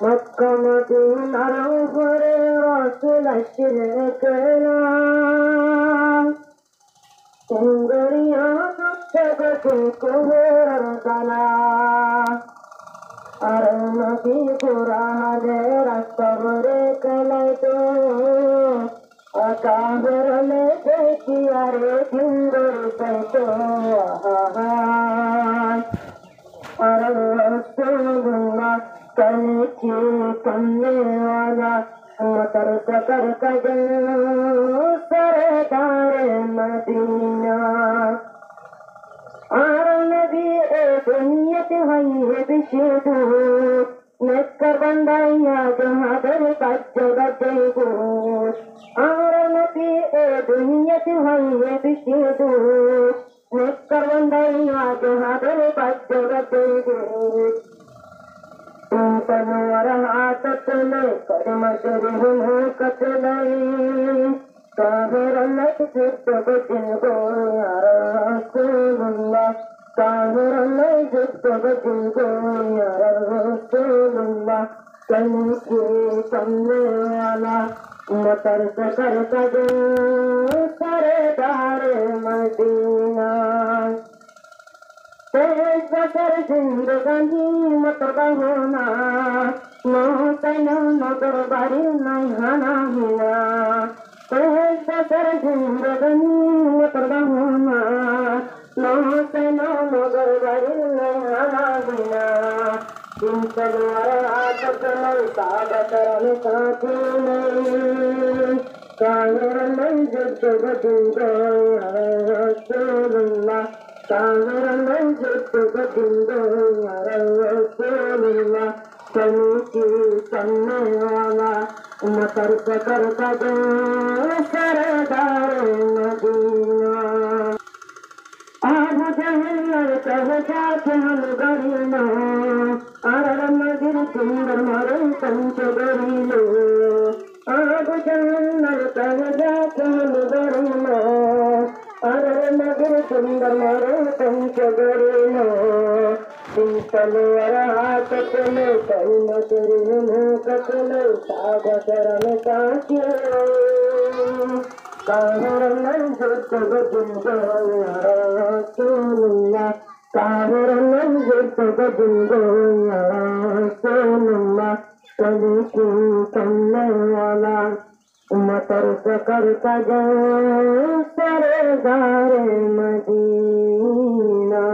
মক্কা মদিনার উপরে রাসূল আসলেন সুন্দরিয়া জগতে কুবের দানা আর নবী কুরআনের সবরে কলাইতো কাবরলে দেখি আরে সুন্দর পাইতো আর রাসূলুল্লাহ कलची कमने वाला मतर कर कजन सरदार मदीना और नबी ए दुनियत है बिशदू नकर बंदाया जहां दर कजगो और नबी ए दुनियत है बिशदू नकर बंदाया जहां दर कजगो तनवर हाथत में कर्म शरीर कतलाई काहिर लट जित बचिन गो यार रसूलुल्लाह काहिर लट जित बचिन गो यार रसूलुल्लाह कली की कमने वाला मतर कर कजो सरदार मदीना तेज बसर जिंदगानी मतबा होना मोहतन मगर बारी नहीं हाना हिना तेज बसर जिंदगानी मतबा होना मोहतन मगर बारी नहीं हाना हिना दिन तलवार आदत नहीं सागत रन साथी नहीं कायर नहीं जुट बदूगा रसूलुल्लाह कायर नहीं जुट बदूगा रसूलुल्लाह कलची कमने वाला मतर कर कजो सरदार मदीना आबू जहल कह जाके हम गरीनो आर नगर सुंदर मारे पंच गरीनो आबू जहल कह जाके हम गरीनो आर नगर सुंदर मारे पंच गरीनो तलवार हाथत में कर्ण शरीर कतल सागत रन काटियो काहिर नहीं जुट बचिन गो यार रसूलुल्लाह काहिर नहीं जुट बचिन गो यार रसूलुल्लाह कली की कमने वाला मतर कर कजो सरदार मदीना।